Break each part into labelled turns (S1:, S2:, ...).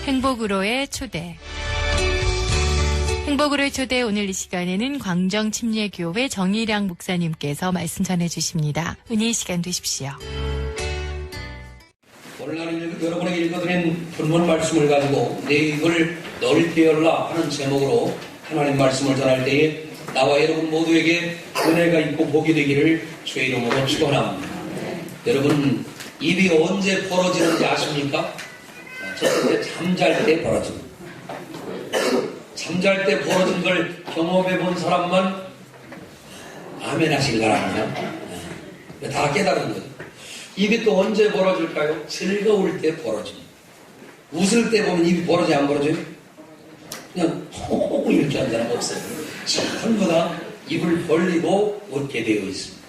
S1: 행복으로의 초대. 행복으로의 초대 오늘 이 시간에는 광정침례교회 정일양 목사님께서 말씀 전해주십니다. 은혜의 시간 되십시오.
S2: 오늘 여러분에게 읽어드린 본문 말씀을 가지고 내 입을 넓게 열라 하는 제목으로 하나님 말씀을 전할 때에 나와 여러분 모두에게 은혜가 있고 복이 되기를 주의 이름으로 축원합니다. 여러분 입이 언제 벌어지는지 아십니까? 첫 번째 잠잘 때 벌어집니다. 잠잘 때 벌어진 걸 경험해 본 사람만 아멘 하시기 바랍니다. 다 깨달은 거예요. 입이 또 언제 벌어질까요? 즐거울 때 벌어집니다. 웃을 때 보면 입이 벌어지 안 벌어져요? 그냥 호 이렇게 하는 사람 없어요. 전부 다 입을 벌리고 웃게 되어 있습니다.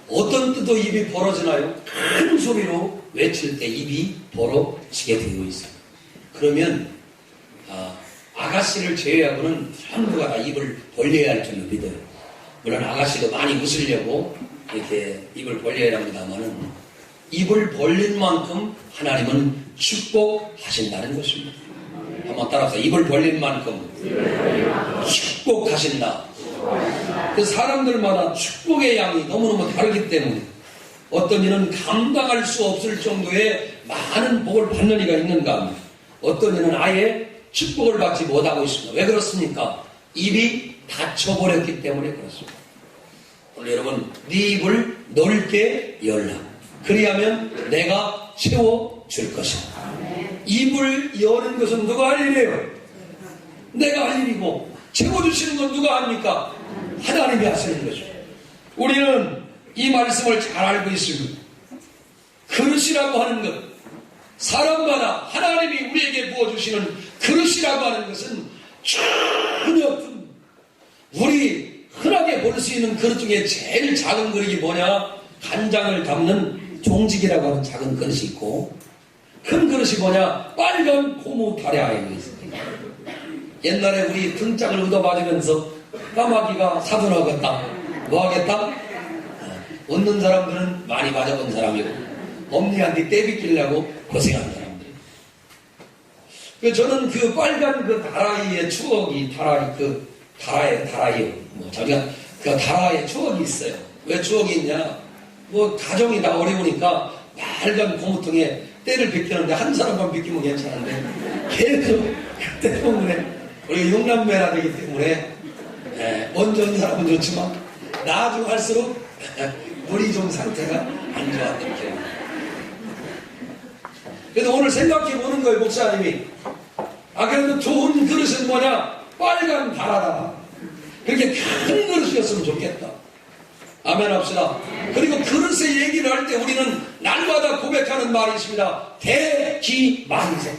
S2: 어떤 때도 입이 벌어지나요? 큰 소리로 외칠 때 입이 벌어지게 되어 있어요. 그러면 아가씨를 제외하고는 전부가 다 입을 벌려야 할 줄로 믿어요. 물론 아가씨도 많이 웃으려고 이렇게 입을 벌려야 합니다만은 입을 벌린 만큼 하나님은 축복하신다는 것입니다. 한번 따라서 입을 벌린 만큼 축복하신다. 그 사람들마다 축복의 양이 너무너무 다르기 때문에 어떤 이는 감당할 수 없을 정도의 많은 복을 받는 이가 있는가 합니다. 어떤 이는 아예 축복을 받지 못하고 있습니다. 왜 그렇습니까? 입이 닫혀버렸기 때문에 그렇습니다. 오늘 여러분 네 입을 넓게 열라. 그리하면 내가 채워줄 것이다. 입을 여는 것은 누가 할 일이에요? 내가 할 일이고 채워주시는 건 누가 합니까? 하나님이 하시는 거죠. 우리는 이 말씀을 잘 알고 있습니다. 그릇이라고 하는 것, 사람마다 하나님이 우리에게 부어주시는 그릇이라고 하는 것은 전혀 우리 흔하게 볼 수 있는 그릇 중에 제일 작은 그릇이 뭐냐? 간장을 담는 종직이라고 하는 작은 그릇이 있고, 큰 그릇이 뭐냐? 빨간 고무 다리아에 있습니다. 옛날에 우리 등짝을 얻어맞으면서 까마귀가 사돈하겠다. 뭐 하겠다? 웃는 사람들은 많이 맞아본 사람이고, 엄니한테 떼비끼려고 고생한 사람들. 저는 그 빨간 그 다라이의 추억이, 다라이요. 자기가 그 다라이의 추억이 있어요. 왜 추억이 있냐? 가정이 다 어려우니까 빨간 고무통에 때를 비키는데 한 사람만 비키면 괜찮은데 계속 그때 때문에 우리 육남매라 되기 때문에 먼저 온 사람은 좋지만 나중 할수록 우리 좀 상태가 안 좋았던 기억이. 그래서 오늘 생각해 보는 거예요, 목사님이. 그래도 좋은 그릇은 뭐냐? 빨간 다라다. 그렇게 큰 그릇이었으면 좋겠다. 아멘 합시다. 그리고 그릇의 얘기를 할 때 우리는 날마다 고백하는 말이 있습니다. 대기만세.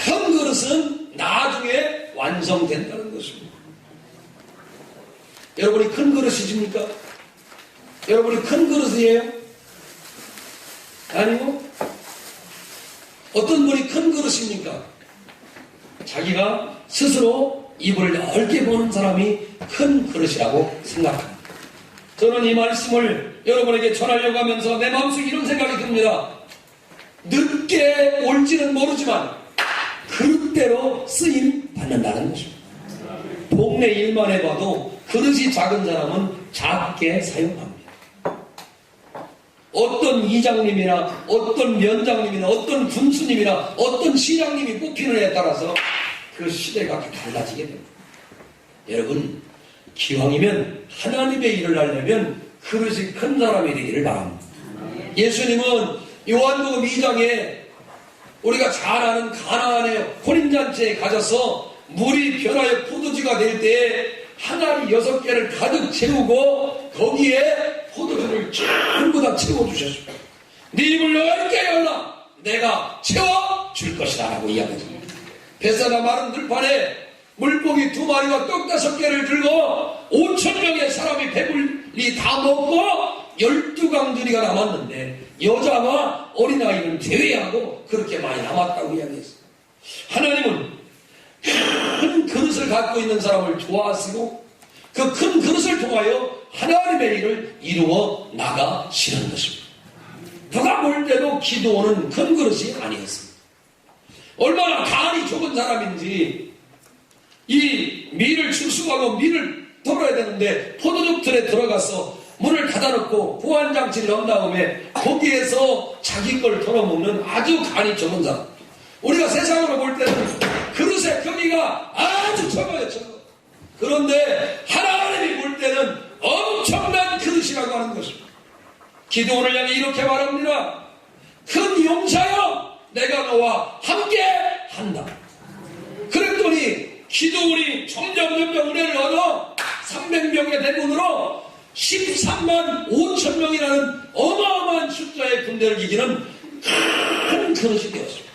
S2: 큰 그릇은 나중에 완성된다는 것입니다. 여러분이 큰 그릇이십니까? 여러분이 큰 그릇이에요? 아니고 어떤 분이 큰 그릇입니까? 자기가 스스로 입을 넓게 보는 사람이 큰 그릇이라고 생각합니다. 저는 이 말씀을 여러분에게 전하려고 하면서 내 마음속에 이런 생각이 듭니다. 늦게 올지는 모르지만 그릇대로 쓰임 받는다는 것입니다. 동네 일만 해봐도 그릇이 작은 사람은 작게 사용합니다. 어떤 이장님이나 어떤 면장님이나 어떤 군수님이나 어떤 시장님이 뽑히느냐에 따라서 그 시대가 달라지게 됩니다. 여러분 기왕이면 하나님의 일을 하려면 그릇이 큰 사람이 되기를 바랍니다. 예수님은 요한복음 2장에 우리가 잘 아는 가나안의 혼인잔치에 가셔서 물이 변하여 포도주가 될 때에 항아리 6개를 가득 채우고 거기에 포도주를 전부 다 채워주셨습니다. 네 입을 넓게 열라 내가 채워줄 것이다 라고 이야기합니다. 베사다 마른 들판에 물고기 2마리와 떡 5개를 들고 5,000명의 사람이 배불리 다 먹고 12강들이가 남았는데 여자와 어린아이는 제외하고 그렇게 많이 남았다고 이야기했어요. 하나님은 큰 그릇을 갖고 있는 사람을 좋아하시고 그 큰 그릇을 통하여 하나님의 일을 이루어 나가시는 것입니다. 누가 볼 때도 기도는 큰 그릇이 아니었습니다. 얼마나 간이 좁은 사람인지 이 밀을 출수하고 밀을 털어야 되는데 포도즙 틀에 들어가서 문을 닫아놓고 보안장치를 넣은 다음에 거기에서 자기 걸 털어먹는 아주 간이 좁은 사람. 우리가 세상으로 볼 때는 그릇의 크기가 아주 적어요, 적어. 그런데 하나님이 볼 때는 엄청난 그릇이라고 하는 것입니다. 기도원을 향해 이렇게 말합니다. 큰 용사여, 내가 너와 함께 한다. 그랬더니 기도원이 점점 은혜를 얻어 300명의 대군으로 13만 5천 명이라는 어마어마한 숫자의 군대를 이기는 큰 그릇이 되었습니다.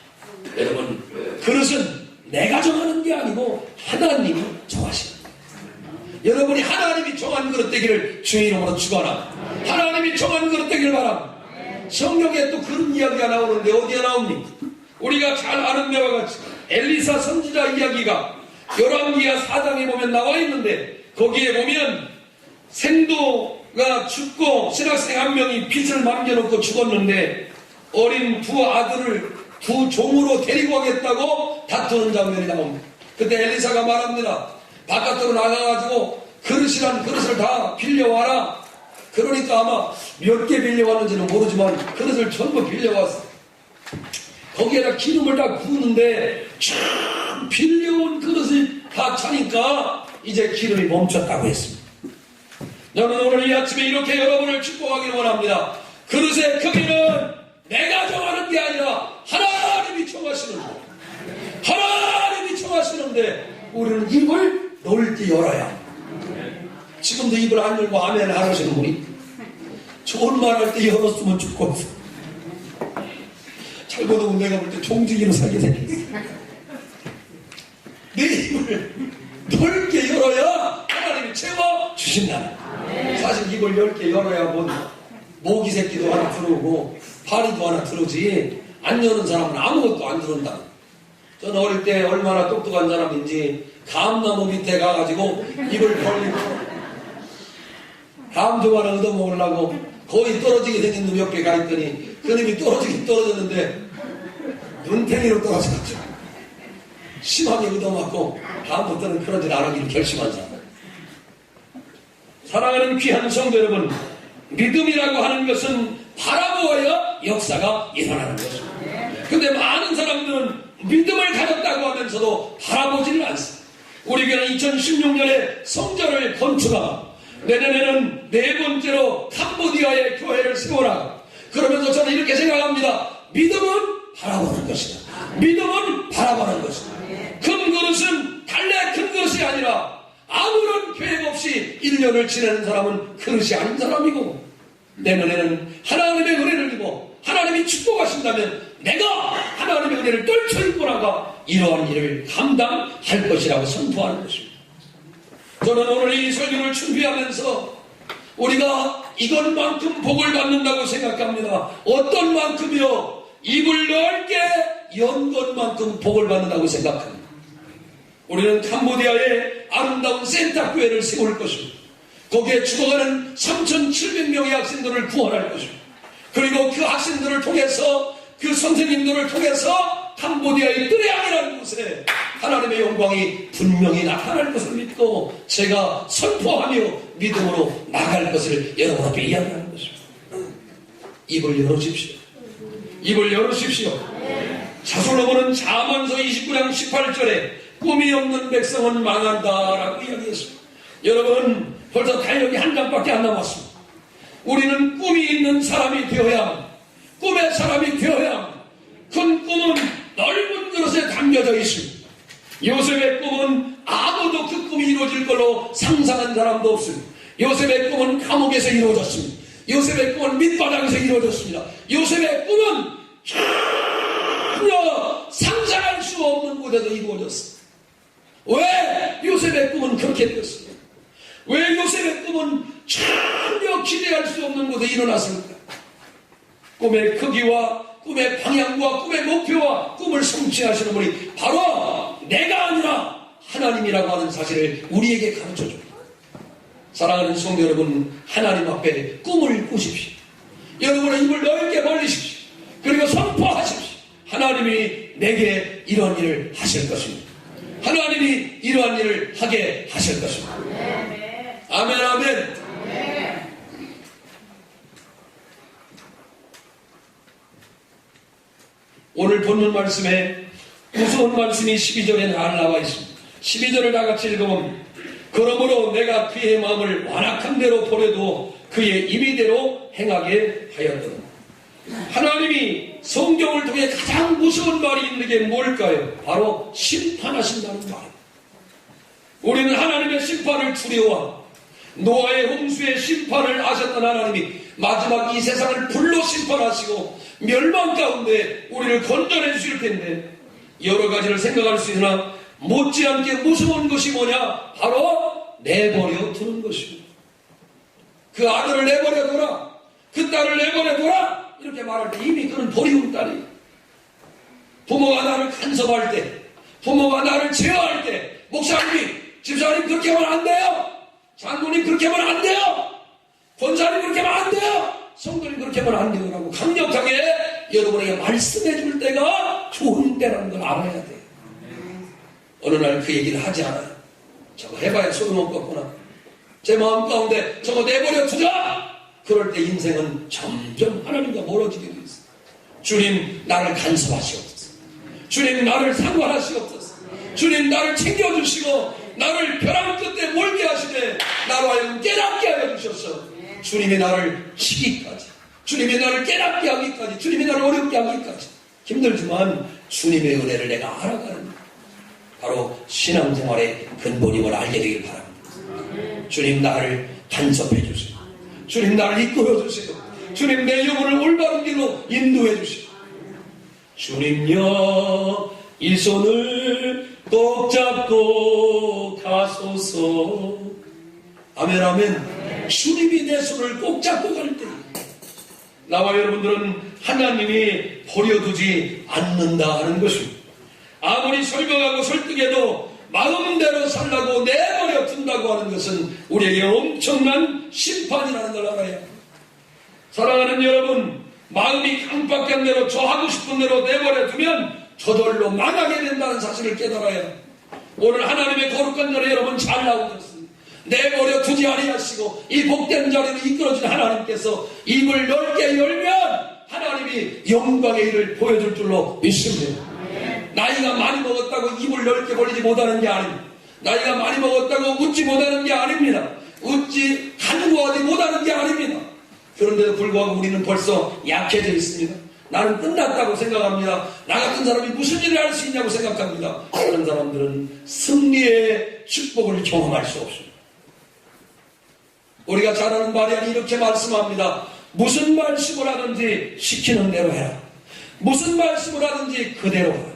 S2: 여러분, 그릇은 내가 정하는 게 아니고 하나님이 정하시는 거예요. 여러분이 하나님이 정한 그릇 되기를 주의 이름으로 축원합니다. 하나님이 정한 그릇 되기를 바랍니다. 성경에 또 그런 이야기가 나오는데 어디에 나옵니까? 우리가 잘 아는 데와 같이 엘리사 선지자 이야기가 열왕기하 4장에 보면 나와 있는데 거기에 보면 생도가 죽고 신학생 한 명이 빚을 남겨놓고 죽었는데 어린 두 아들을 두 종으로 데리고 가겠다고 다투는 장면이 나옵니다. 그때 엘리사가 말합니다. 바깥으로 나가가지고 그릇이란 그릇을 다 빌려와라. 그러니까 아마 몇 개 빌려왔는지는 모르지만 그릇을 전부 빌려왔어. 거기에다 기름을 다 부으는데 참 빌려온 그릇을 다 차니까 이제 기름이 멈췄다고 했습니다. 저는 오늘 이 아침에 이렇게 여러분을 축복하기를 원합니다. 그릇의 크기는 내가 정하는 게 아니라 하나님이 정하시는 거예요. 하나님이 정하시는데 우리는 입을 넓게 열어야. 지금도 입을 안 열고 아멘 안 하시는 분이 좋은 말 할 때 열었으면 좋겠어. 잘못하면 내가 볼 때 종지기로 살게 생겼어. 내 입을 넓게 열어야 하나님이 채워주신다. 사실 입을 10개 열어야 모기 새끼도 하나 들어오고 파리도 하나 들어오지 안 여는 사람은 아무것도 안 들어온다. 저는 어릴 때 얼마나 똑똑한 사람인지 감나무 밑에 가가지고 입을 벌리고 감 좀 하나 얻어먹으려고 거의 떨어지게 생긴 놈 옆에 가있더니 그 놈이 떨어지긴 떨어졌는데 눈탱이로 떨어져가지고 심하게 얻어맞고 다음부터는 그러지 않기를 결심한 사람. 사랑하는 귀한 성도 여러분, 믿음이라고 하는 것은 바라보아야 역사가 일어나는 것입니다. 근데 많은 사람들은 믿음을 가졌다고 하면서도 바라보지를 않습니다. 우리 교회는 2016년에 성전을 건축하고 내년에는 4번째로 캄보디아의 교회를 세워라. 그러면서 저는 이렇게 생각합니다. 믿음은 바라보는 것이다. 믿음은 바라보는 것이다. 큰 그릇은 달래 큰 그릇이 아니라 아무런 계획 없이 1년을 지내는 사람은 그릇이 아닌 사람이고 내년에는 하나님의 은혜를 입어 하나님이 축복하신다면 내가 하나님의 은혜를 떨쳐 입고 나가 이러한 일을 감당할 것이라고 선포하는 것입니다. 저는 오늘 이 설교를 준비하면서 우리가 이것만큼 복을 받는다고 생각합니다. 어떤 만큼이요? 입을 넓게 연 것만큼 복을 받는다고 생각합니다. 우리는 캄보디아에 아름다운 센터교회를 세울 것입니다. 거기에 죽어가는 3,700명의 학생들을 구원할 것입니다. 그리고 그 학생들을 통해서 그 선생님들을 통해서 캄보디아의 뜨레앙이라는 곳에 하나님의 영광이 분명히 나타날 것을 믿고 제가 선포하며 믿음으로 나갈 것을 여러분 앞에 이야기하는 것입니다. 입을 열어주십시오. 입을 열어주십시오. 자술로보는 잠언서 29장 18절에 꿈이 없는 백성은 망한다라고 이야기했습니다. 여러분 벌써 달력이 한 장밖에 안 남았습니다. 우리는 꿈이 있는 사람이 되어야 합니다. 꿈의 사람이 되어야 합니다. 큰 꿈은 넓은 그릇에 담겨져 있습니다. 요셉의 꿈은 아무도 그 꿈이 이루어질 걸로 상상한 사람도 없습니다. 요셉의 꿈은 감옥에서 이루어졌습니다. 요셉의 꿈은 밑바닥에서 이루어졌습니다. 요셉의 꿈은 전혀 상상할 수 없는 곳에서 이루어졌습니다. 왜 요셉의 꿈은 그렇게 되었습니까? 왜 요셉의 꿈은 전혀 기대할 수 없는 곳에 일어났습니까? 꿈의 크기와 꿈의 방향과 꿈의 목표와 꿈을 성취하시는 분이 바로 내가 아니라 하나님이라고 하는 사실을 우리에게 가르쳐줍니다. 사랑하는 성도 여러분, 하나님 앞에 꿈을 꾸십시오. 여러분의 입을 넓게 벌리십시오. 그리고 선포하십시오. 하나님이 내게 이런 일을 하실 것입니다. 하나님이 이러한 일을 하게 하실 것입니다. 아멘, 아멘. 오늘 본문 말씀에 무서운 말씀이 12절에 잘 나와 있습니다. 12절을 다 같이 읽어보면, 그러므로 내가 그의 마음을 완악한 대로 보내도 그의 임의대로 행하게 하였더라. 하나님이 성경을 통해 가장 무서운 말이 있는 게 뭘까요? 바로 심판하신다는 말입니다. 우리는 하나님의 심판을 두려워합니다. 노아의 홍수의 심판을 아셨던 하나님이 마지막 이 세상을 불로 심판하시고 멸망 가운데 우리를 건져내 주실 텐데, 여러 가지를 생각할 수 있으나 못지않게 무서운 것이 뭐냐? 바로 내버려 두는 것입니다. 그 아들을 내버려 둬라, 그 딸을 내버려 둬라, 이렇게 말할 때 이미 그는 버리운 딸이에요. 부모가 나를 간섭할 때, 부모가 나를 제어할 때, 목사님이, 집사님 그렇게 하면 안 돼요, 장로님 그렇게 하면 안 돼요, 권사님 그렇게 하면 안 돼요, 성도님 그렇게 하면 안 돼요 라고 강력하게 여러분에게 말씀해 줄 때가 좋은 때라는 걸 알아야 돼요. 어느 날 그 얘기를 하지 않아요. 저거 해봐야 소용없겠구나, 제 마음 가운데 저거 내버려 두자. 그럴 때 인생은 점점 하나님과 멀어지게 되어 있어요. 주님 나를 간섭하시옵소서, 주님 나를 상관하시옵소서, 주님 나를 챙겨주시고 나를 벼랑 끝에 몰게 하시되 나로 하여금 깨닫게 하여 주셔서 주님이 나를 치기까지, 주님이 나를 깨닫게 하기까지, 주님이 나를 어렵게 하기까지 힘들지만 주님의 은혜를 내가 알아가는, 바로 신앙생활의 근본임을 알게 되길 바랍니다. 주님 나를 간섭해 주세요. 주님 나를 이끌어 주세요. 주님 내 영혼을 올바른 길로 인도해 주세요. 주님여 이 손을 꼭 잡고 가소서. 아멘, 아멘. 주님이 내 손을 꼭 잡고 갈 때 나와 여러분들은 하나님이 버려두지 않는다 하는 것입니다. 아무리 설명하고 설득해도 마음대로 살라고 내버려 둔다고 하는 것은 우리에게 엄청난 심판이라는 걸 알아야 합니다. 사랑하는 여러분, 마음이 깜빡한 대로 저 하고 싶은 대로 내버려 두면 저절로 망하게 된다는 사실을 깨달아야 합니다. 오늘 하나님의 거룩한 자리에 여러분 잘 나오셨습니다. 내버려 두지 아니하시고 이 복된 자리로 이끌어준 하나님께서 입을 넓게 열면 하나님이 영광의 일을 보여줄 줄로 믿습니다. 나이가 많이 먹었다고 입을 넓게 벌리지 못하는 게 아닙니다. 나이가 많이 먹었다고 웃지 못하는 게 아닙니다. 웃지 간구하지 못하는 게 아닙니다. 그런데도 불구하고 우리는 벌써 약해져 있습니다. 나는 끝났다고 생각합니다. 나 같은 사람이 무슨 일을 할 수 있냐고 생각합니다. 그런 사람들은 승리의 축복을 경험할 수 없습니다. 우리가 잘 아는 말이 아니 이렇게 말씀합니다. 무슨 말씀을 하든지 시키는 대로 해라. 무슨 말씀을 하든지 그대로 해라.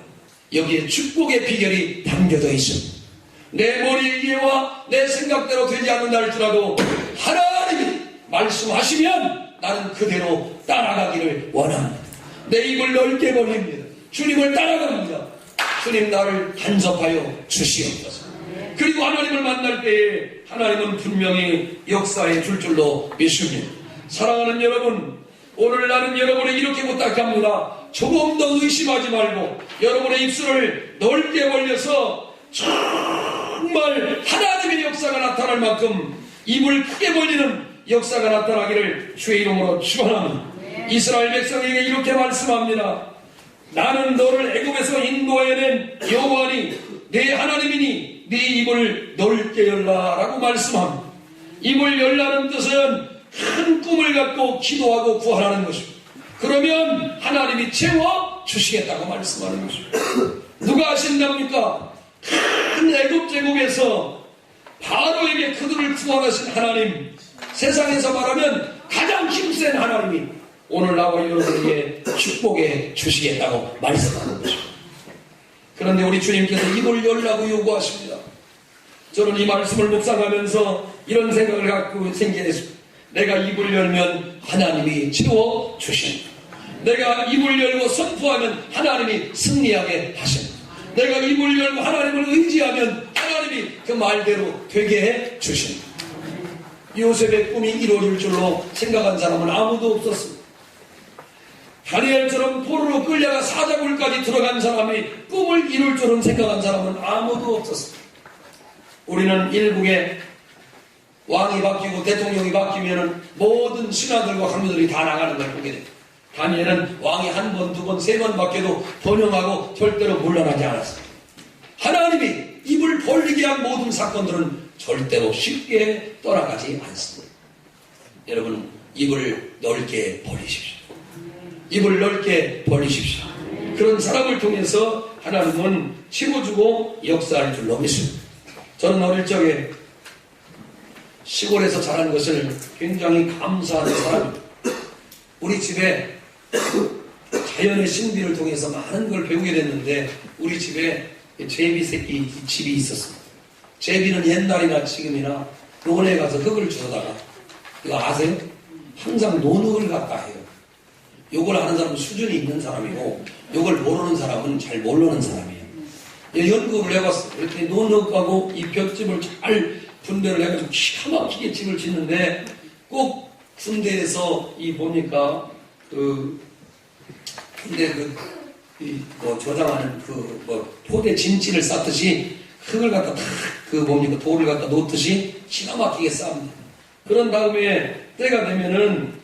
S2: 여기에 축복의 비결이 담겨져 있습니다. 내 머리의 이해와 내 생각대로 되지 않는다 할지라도 하나님이 말씀하시면 나는 그대로 따라가기를 원합니다. 내 입을 넓게 벌립니다. 주님을 따라갑니다. 주님 나를 간섭하여 주시옵소서. 그리고 하나님을 만날 때에 하나님은 분명히 역사에 줄 줄로 믿습니다. 사랑하는 여러분, 오늘 나는 여러분을 이렇게 부탁합니다. 조금 더 의심하지 말고 여러분의 입술을 넓게 벌려서 정말 하나님의 역사가 나타날 만큼 입을 크게 벌리는 역사가 나타나기를 주의 이름으로 축원합니다. 이스라엘 백성에게 이렇게 말씀합니다. 나는 너를 애굽에서 인도해낸 여호와니 내 하나님이니 네 입을 넓게 열라라고 말씀합니다. 입을 열라는 뜻은 큰 꿈을 갖고 기도하고 구하라는 것입니다. 그러면 하나님이 채워 주시겠다고 말씀하는 것입니다. 누가 하신답니까? 큰 애굽 제국에서 바로에게 그들을 구원하신 하나님, 세상에서 말하면 가장 힘센 하나님이 오늘 나와 여러분에게 축복해 주시겠다고 말씀하는 것입니다. 그런데 우리 주님께서 입을 열라고 요구하십니다. 저는 이 말씀을 묵상하면서 이런 생각을 갖고 생겨냈습니다. 내가 입을 열면 하나님이 채워주십니다. 내가 입을 열고 선포하면 하나님이 승리하게 하십니다. 내가 입을 열고 하나님을 의지하면 하나님이 그 말대로 되게 해 주십니다. 요셉의 꿈이 이루어질 줄로 생각한 사람은 아무도 없었습니다. 다니엘처럼 포로로 끌려가 사자굴까지 들어간 사람이 꿈을 이룰 줄은 생각한 사람은 아무도 없었습니다. 우리는 일국에 왕이 바뀌고 대통령이 바뀌면 모든 신하들과 강도들이 다 나가는 걸 보게 됩니다. 다니엘은 왕이 한 번, 두 번, 세 번 바뀌어도 번영하고 절대로 물러나지 않았습니다. 하나님이 입을 벌리게 한 모든 사건들은 절대로 쉽게 떠나가지 않습니다. 여러분, 입을 넓게 벌리십시오. 입을 넓게 벌리십시오. 그런 사람을 통해서 하나님은 치고주고 역사할 줄로 믿습니다. 저는 어릴 적에 시골에서 자란 것을 굉장히 감사하는 사람입니다. 우리 집에 자연의 신비를 통해서 많은 걸 배우게 됐는데 우리 집에 제비 새끼 집이 있었습니다. 제비는 옛날이나 지금이나 논에 가서 흙을 주워다가 이거 아세요? 항상 논흙을 갖다 해요. 요걸 아는 사람은 수준이 있는 사람이고 요걸 모르는 사람은 잘 모르는 사람이에요. 연구를 해봤어요. 이렇게 논흙하고 이 볏집을 잘 분배를 해가지고 기가 막히게 집을 짓는데 꼭 군대에서 이 보니까 군대 저장하는 포대 짐지를 쌓듯이 흙을 갖다 돌을 갖다 놓듯이 기가 막히게 쌓습니다. 그런 다음에 때가 되면은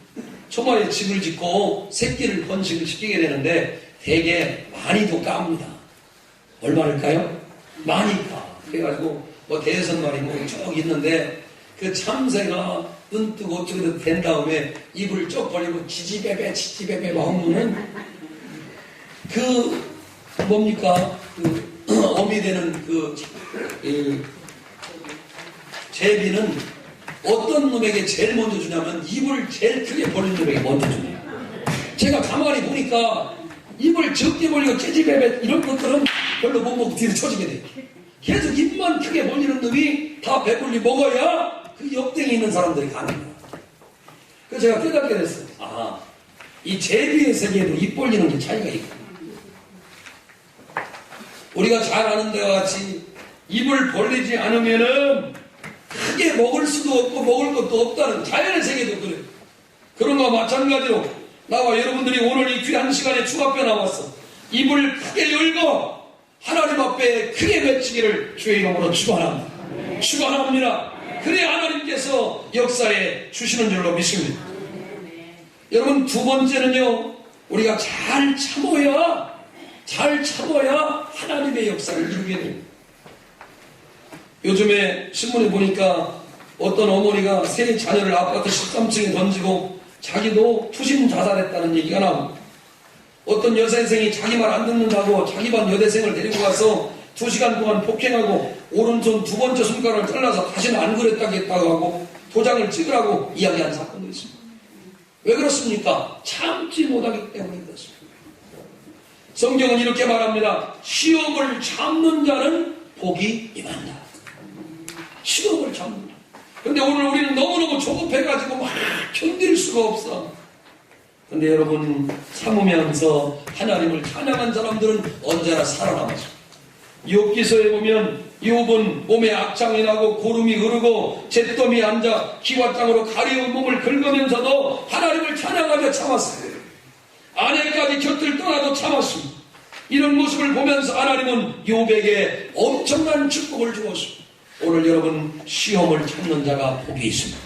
S2: 초마에 집을 짓고 새끼를 번식을 시키게 되는데 되게 많이도 깝니다. 얼마일까요? 많이 까. 그래가지고 대선말이 쭉 있는데 그 참새가 눈 뜨고 어쩌고 된 다음에 입을 쭉 벌리고 지지배배 하면은 어미 되는 제비는 어떤 놈에게 제일 먼저 주냐면 입을 제일 크게 벌린 놈에게 먼저 줍니다. 제가 가만히 보니까 입을 적게 벌리고 찌지배배 이런 것들은 별로 못 먹고 뒤로 쳐지게 돼요. 계속 입만 크게 벌리는 놈이 다 배불리 먹어야 그 옆등에 있는 사람들이 가는 거예요. 그래서 제가 깨닫게 됐어요. 이 제비의 세계에도 입 벌리는 게 차이가 있구나. 우리가 잘 아는 데와 같이 입을 벌리지 않으면은 크게 먹을 수도 없고 먹을 것도 없다는 자연의 세계도 그래요. 그런 거와 마찬가지로 나와 여러분들이 오늘 이 귀한 시간에 주 앞에 나왔어. 입을 크게 열고 하나님 앞에 크게 외치기를 주의 이름으로 축원합니다. 축원합니다. 그래야 하나님께서 역사에 주시는 줄로 믿습니다. 여러분, 두 번째는요, 우리가 잘 참아야 하나님의 역사를 이루게 됩니다. 요즘에 신문에 보니까 어떤 어머니가 세 자녀를 아파트 13층에 던지고 자기도 투신 자살했다는 얘기가 나옵니다. 어떤 여생이 자기 말 안 듣는다고 자기 반 여대생을 데리고 가서 2시간 동안 폭행하고 오른손 두 번째 손가락을 잘라서 다시는 안 그랬다고 하고 도장을 찍으라고 이야기한 사건도 있습니다. 왜 그렇습니까? 참지 못하기 때문에 그렇습니다. 성경은 이렇게 말합니다. 시험을 참는 자는 복이 임한다. 시험을 참는다. 근데 오늘 우리는 너무너무 조급해가지고 막 견딜 수가 없어. 근데 여러분, 참으면서 하나님을 찬양한 사람들은 언제나 살아남았습니다. 욥기서에 보면 욥은 몸에 악창이 나고 고름이 흐르고 잿더미에 앉아 기와장으로 가려운 몸을 긁으면서도 하나님을 찬양하며 참았어요. 아내까지 곁을 떠나도 참았습니다. 이런 모습을 보면서 하나님은 욥에게 엄청난 축복을 주었습니다. 오늘 여러분, 시험을 참는 자가 복이 있습니다.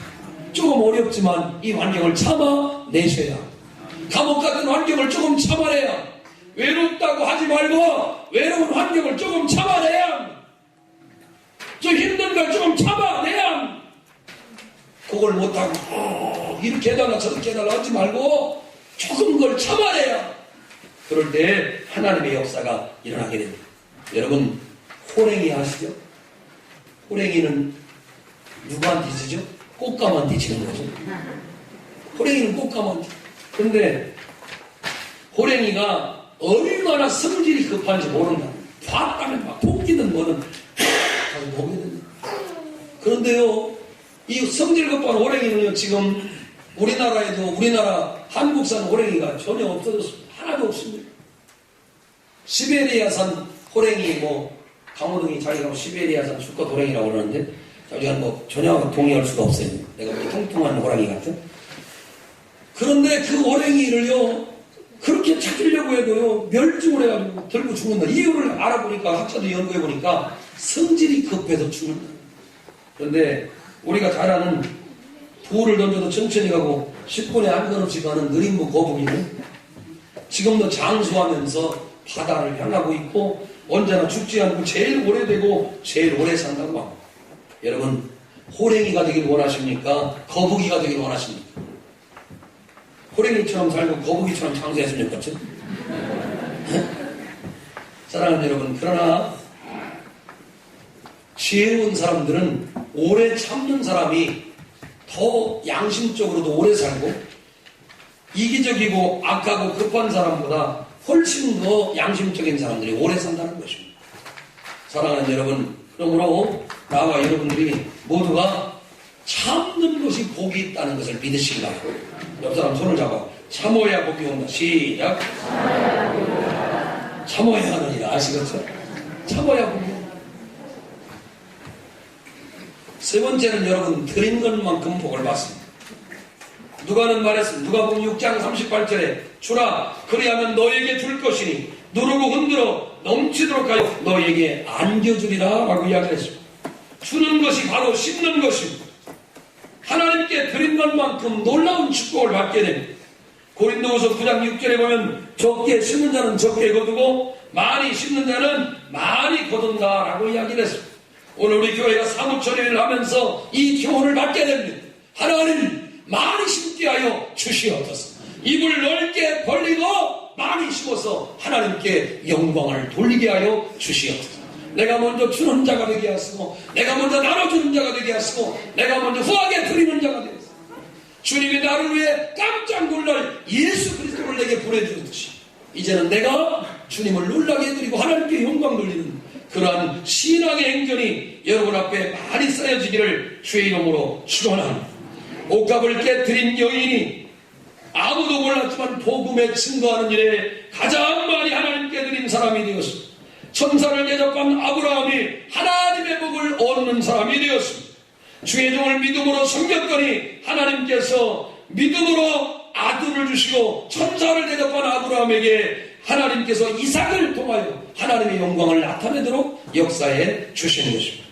S2: 조금 어렵지만 이 환경을 참아내셔야 합니다. 감옥 같은 환경을 조금 참아내야, 외롭다고 하지 말고 외로운 환경을 조금 참아내야, 좀 힘든 걸 조금 참아내야, 그걸 못하고 이렇게 해달라 저렇게 해달라 하지 말고 조금 걸 참아내야, 그럴 때 하나님의 역사가 일어나게 됩니다. 여러분, 호랭이 아시죠? 호랭이는 누구한테 지죠? 꽃감한테 지는 거죠. 호랭이는 꽃감한테. 그런데 호랭이가 얼마나 성질이 급한지 모른다. 봤다면 막 토끼든 뭐든 가서 보게 됩니다. 그런데요, 이 성질 급한 호랭이는요, 지금 우리나라 한국산 호랭이가 전혀 없어졌습니다. 하나도 없습니다. 시베리아산 호랭이, 강호동이 자기가 시베리아산 수컷 호랭이라고 그러는데 자기가 전혀 동의할 수가 없어요. 내가 통통한 호랑이 같은. 그런데 그 호랭이를요, 그렇게 찾으려고 해도요, 멸종을 해가지고 들고 죽는다. 이유를 알아보니까, 학자도 연구해보니까 성질이 급해서 죽는다. 그런데 우리가 잘 아는 돌을 던져도 천천히 가고 10분에 한 건 없이 가는 느림목 거북이는 지금도 장수하면서 바다를 향하고 있고 언제나 죽지 않고 제일 오래되고 제일 오래 산다고 합니다. 여러분, 호랭이가 되길 원하십니까? 거북이가 되길 원하십니까? 호랭이처럼 살고 거북이처럼 장수했으면 좋겠죠? 사랑하는 여러분, 그러나 지혜로운 사람들은 오래 참는 사람이 더 양심적으로도 오래 살고 이기적이고 악하고 급한 사람보다 훨씬 더 양심적인 사람들이 오래 산다는 것입니다. 사랑하는 여러분, 그러므로 나와 여러분들이 모두가 참는 것이 복이 있다는 것을 믿으시기 바랍니다. 옆 사람 손을 잡아 참어야 복이 온다. 시작. 참어야 하느니라. 아시겠죠? 참어야 복이 온다. 세 번째는 여러분, 드린 것만큼 복을 받습니다. 누가는 말했습니다. 누가복음 6장 38절에 주라, 그리하면 너에게 줄 것이니 누르고 흔들어 넘치도록 하여 너에게 안겨주리라 라고 이야기했습니다. 주는 것이 바로 씹는 것입니다. 하나님께 드린 것만큼 놀라운 축복을 받게 됩니다. 고린도후서 9장 6절에 보면 적게 심는 자는 적게 거두고 많이 심는 자는 많이 거둔다 라고 이야기를 했습니다. 오늘 우리 교회가 사무처리를 하면서 이 교훈을 받게 됩니다. 하나님, 많이 심게 하여 주시옵소서. 입을 넓게 벌리고 많이 심어서 하나님께 영광을 돌리게 하여 주시옵소서. 내가 먼저 주는 자가 되게 하시고, 내가 먼저 나눠주는 자가 되게 하시고, 내가 먼저 후하게 드리는 자가 되게 하시고, 주님이 나를 위해 깜짝 놀랄 예수 그리스도를 내게 보내주듯이 이제는 내가 주님을 놀라게 해드리고 하나님께 영광 돌리는 그러한 신앙의 행전이 여러분 앞에 많이 쌓여지기를 주의 이름으로 축원합니다. 옷값을 깨뜨린 여인이 아무도 몰랐지만 복음에 증거하는 일에 가장 많이 하나님께 드린 사람이 되었습니다. 천사를 대접한 아브라함이 하나님의 복을 얻는 사람이 되었습니다. 주의 종을 믿음으로 섬겼더니 하나님께서 믿음으로 아들을 주시고 천사를 대접한 아브라함에게 하나님께서 이삭을 통하여 하나님의 영광을 나타내도록 역사해 주시는 것입니다.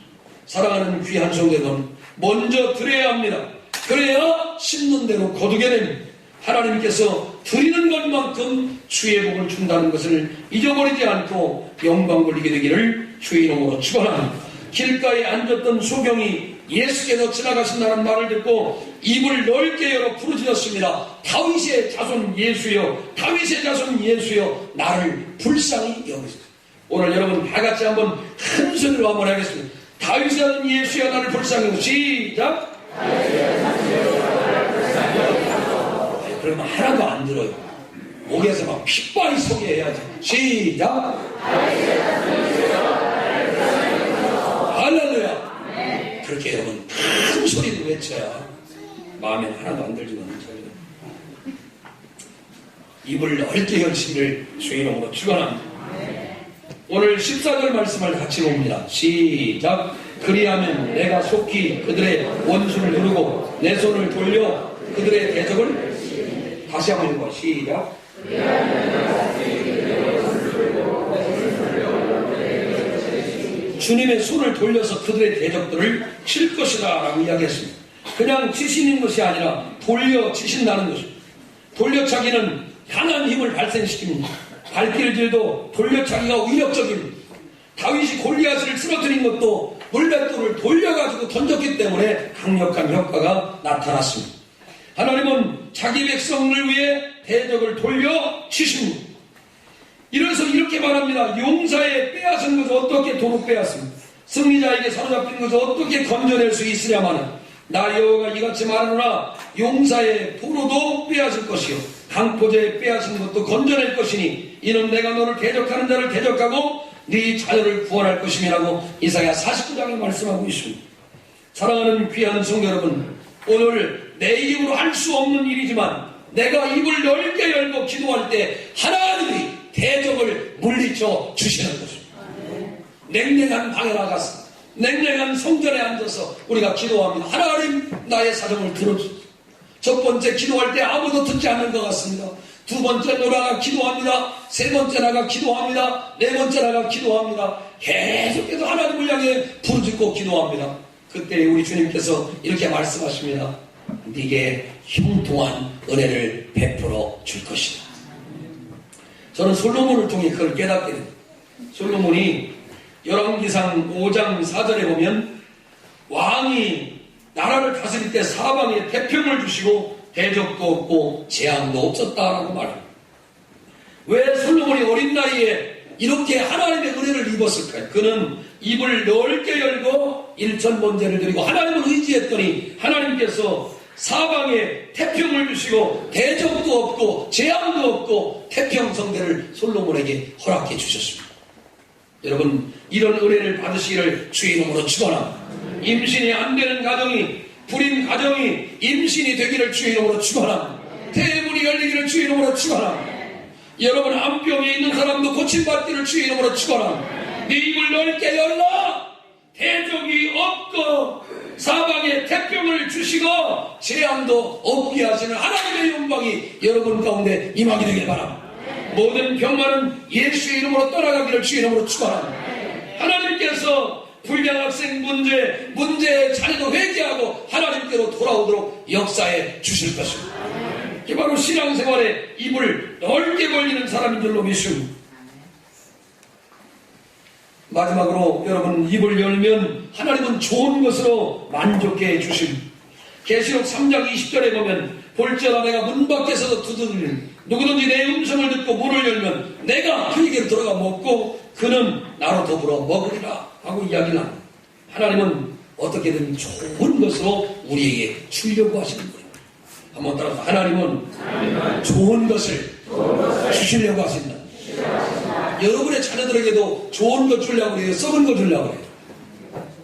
S2: 사랑하는 귀한 성도들, 먼저 드려야 합니다. 그래야 심는 대로 거두게 됩니다. 하나님께서 드리는 것만큼 주의 복을 준다는 것을 잊어버리지 않고 영광 돌리게 되기를 주의 이름으로 축원합니다. 길가에 앉았던 소경이 예수께서 지나가신다는 말을 듣고 입을 넓게 열어 부르짖었습니다. 다윗의 자손 예수여, 다윗의 자손 예수여, 나를 불쌍히 여기소서. 오늘 여러분 다 같이 한번 큰 소리로 한번 하겠습니다. 다윗의 자손 예수여, 나를 불쌍히 여기소서. 시작. 그러면 하나도 안 들어요. 목에서 막 핏발이 서게 해야지. 시작. 할렐루야. 그렇게 여러분 큰 소리로 외쳐야 마음에 하나도 안 들지는 않죠. 입을 넓게 열시기를 주의 이름으로 축원합니다. 오늘 14절 말씀을 같이 봅니다. 시작. 그리하면 내가 속히 그들의 원수를 누르고 내 손을 돌려 그들의 대적을 다시 한번 읽어. 시작. 주님의 손을 돌려서 그들의 대적들을 칠 것이다 라고 이야기했습니다. 그냥 치시는 것이 아니라 돌려 치신다는 것입니다. 돌려차기는 강한 힘을 발생시킵니다. 발길질도 돌려차기가 위력적입니다. 다윗이 골리앗을 쓰러뜨린 것도 물맷돌을 돌려가지고 던졌기 때문에 강력한 효과가 나타났습니다. 하나님은 자기 백성을 위해 대적을 돌려 치십니다. 이래서 이렇게 말합니다. 용사의 빼앗은 것을 어떻게 도로 빼앗습니까? 승리자에게 사로잡힌 것을 어떻게 건져낼 수 있으랴마는 나 여호와가 이같이 말하노라. 용사의 포로도 빼앗을 것이요 강포자의 빼앗은 것도 건져낼 것이니 이는 내가 너를 대적하는 자를 대적하고 네 자녀를 구원할 것임이라고 이사야 49장에 말씀하고 있습니다. 사랑하는 귀한 성도 여러분, 오늘 내 입으로 할 수 없는 일이지만 내가 입을 넓게 열고 기도할 때 하나님이 대적을 물리쳐 주시는 것입니다. 냉랭한 방에 나가서 냉랭한 성전에 앉아서 우리가 기도합니다. 하나님, 나의 사정을 들어주세요. 첫 번째 기도할 때 아무도 듣지 않는 것 같습니다. 두 번째 나가 기도합니다. 세 번째 나가 기도합니다. 네 번째 나가 기도합니다. 계속해서 하나님을 향해 부르짖고 기도합니다. 그때 우리 주님께서 이렇게 말씀하십니다. 네게 형통한 은혜를 베풀어 줄 것이다. 저는 솔로몬을 통해 그걸 깨닫게 됩니다. 솔로몬이 열왕기상 5장 4절에 보면 왕이 나라를 다스릴 때 사방에 태평을 주시고 대적도 없고 재앙도 없었다라고 말합니다. 왜 솔로몬이 어린 나이에 이렇게 하나님의 은혜를 입었을까요? 그는 입을 넓게 열고 일천번제를 드리고 하나님을 의지했더니 하나님께서 사방에 태평을 주시고 대적도 없고 재앙도 없고 태평성대를 솔로몬에게 허락해 주셨습니다. 여러분, 이런 은혜를 받으시기를 주의 이름으로 축원합니다. 임신이 안 되는 가정이, 불임 가정이 임신이 되기를 주의 이름으로 축원합니다. 태문이 열리기를 주의 이름으로 축원합니다. 여러분, 암병에 있는 사람도 고침받기를 주의 이름으로 축원합니다. 네 입을 넓게 열라. 대적이 없고 사방에 태평을 주시고 재앙도 없게 하시는 하나님의 영광이 여러분 가운데 임하게 되길 바랍니다. 모든 병만은 예수의 이름으로 떠나가기를 주의 이름으로 축원합니다. 하나님께서 불량학생 문제의 자녀도 회개하고 하나님께로 돌아오도록 역사해 주실 것입니다. 이게 바로 신앙생활에 입을 넓게 벌리는 사람인 줄로 믿습니다. 마지막으로 여러분, 입을 열면 하나님은 좋은 것으로 만족해 해 주십니다. 계시록 3장 20절에 보면 볼지어다 내가 문 밖에서도 두드리는 누구든지 내 음성을 듣고 문을 열면 내가 그에게로 들어가 먹고 그는 나로 더불어 먹으리라 하고 이야기를 합니다. 하나님은 어떻게든 좋은 것으로 우리에게 주려고 하시는 거예요. 한번 따라서 하나님은 좋은 것을 주시려고 하신다. 여러분의 자녀들에게도 좋은 거 주려고 해요? 썩은 거 주려고 해요?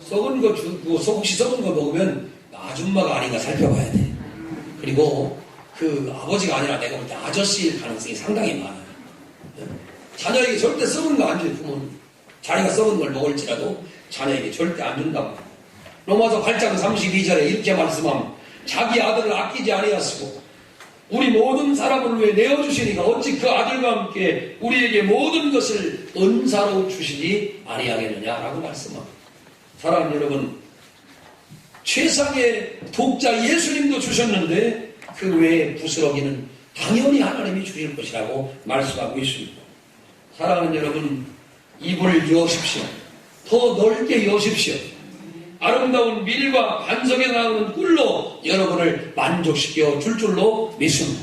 S2: 썩은 거 주고 혹시 썩은 거 먹으면 아줌마가 아닌가 살펴봐야 돼. 그리고 그 아버지가 아니라 내가 볼 때 아저씨일 가능성이 상당히 많아요. 자녀에게 절대 썩은 거 안 줘요. 부모는 자기가 썩은 걸 먹을지라도 자녀에게 절대 안 준다고. 로마서 8장 32절에 이렇게 말씀하면 자기 아들을 아끼지 아니하시고 우리 모든 사람을 위해 내어주시니까 어찌 그 아들과 함께 우리에게 모든 것을 은사로 주시지 아니하겠느냐라고 말씀합니다. 사랑하는 여러분, 최상의 독자 예수님도 주셨는데 그 외에 부스러기는 당연히 하나님이 주실 것이라고 말씀하고 있습니다. 사랑하는 여러분, 입을 여십시오. 더 넓게 여십시오. 아름다운 밀과 반석에 나오는 꿀로 여러분을 만족시켜 줄 줄로 믿습니다.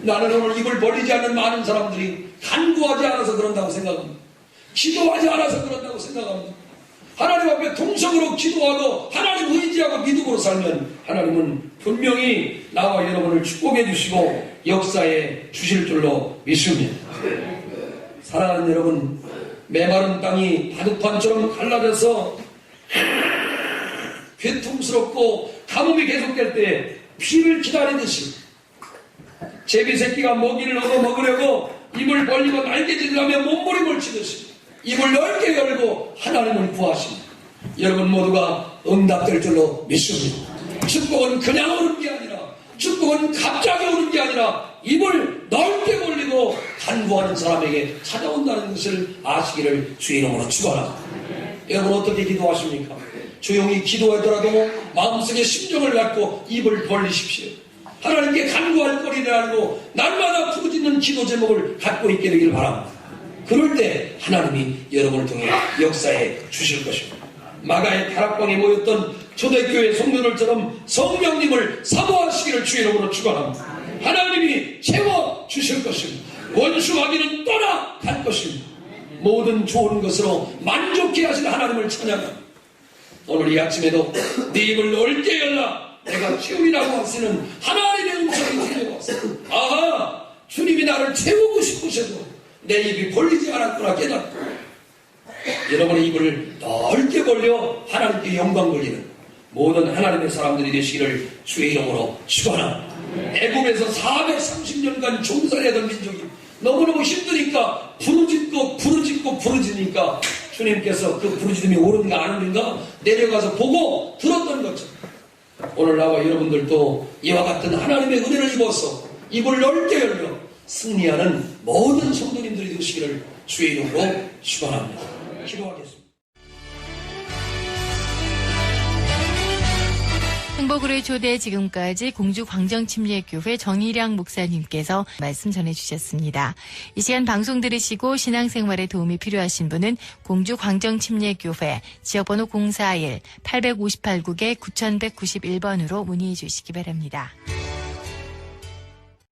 S2: 나는 오늘 입을 벌리지 않는 많은 사람들이 간구하지 않아서 그런다고 생각합니다. 기도하지 않아서 그런다고 생각합니다. 하나님 앞에 통성으로 기도하고 하나님 의지하고 믿음으로 살면 하나님은 분명히 나와 여러분을 축복해 주시고 역사에 주실 줄로 믿습니다. 사랑하는 여러분, 메마른 땅이 바둑판처럼 갈라져서 괴통스럽고 가뭄이 계속될 때 피를 기다리듯이 제비새끼가 먹이를 얻어 먹으려고 입을 벌리고 날개질을 하며 몸부림을 치듯이 입을 넓게 열고 하나님을 구하십니다. 여러분 모두가 응답될 줄로 믿습니다. 축복은 그냥 오는 게 아니라, 축복은 갑자기 오는 게 아니라 입을 넓게 벌리고 간구하는 사람에게 찾아온다는 것을 아시기를 주의 이름으로 축원합니다. 여러분 어떻게 기도하십니까? 조용히 기도하더라도 마음속에 심정을 갖고 입을 벌리십시오. 하나님께 간구할 거리를 알고 날마다 부르짖는 기도 제목을 갖고 있게 되길 바랍니다. 그럴 때 하나님이 여러분을 통해 역사해 주실 것입니다. 마가의 다락방에 모였던 초대교회 성도들처럼 성령님을 사모하시기를 주의 이름으로 축원합니다. 하나님이 채워 주실 것입니다. 원수마귀는 떠나갈 것입니다. 모든 좋은 것으로 만족해 하시는 하나님을 찬양합니다. 오늘 이 아침에도 네 입을 넓게 열라 내가 채우리라고 하시는 하나님의 음성이 들려왔습니다. 아하, 주님이 나를 채우고 싶으셔도 내 입이 벌리지 않았구나 깨닫고 여러분의 입을 넓게 벌려 하나님께 영광 돌리는 모든 하나님의 사람들이 되시기를 주의 이름으로 축원합니다. 애굽에서 430년간 종살이하던 민족이 너무너무 힘드니까 부르짖니까 주님께서 그 부르짖음이 옳은가 안 옳은가 내려가서 보고 들었던 것처럼 오늘 나와 여러분들도 이와 같은 하나님의 은혜를 입어서 입을 넓게 열며 승리하는 모든 성도님들이 되시기를 주의 이름으로 축원합니다. 기도하겠습니다.
S1: 행복으로의 초대 지금까지 공주광정침례교회 정일양 목사님께서 말씀 전해주셨습니다. 이 시간 방송 들으시고 신앙생활에 도움이 필요하신 분은 공주광정침례교회 지역번호 041-858국에 9191번으로 문의해 주시기 바랍니다.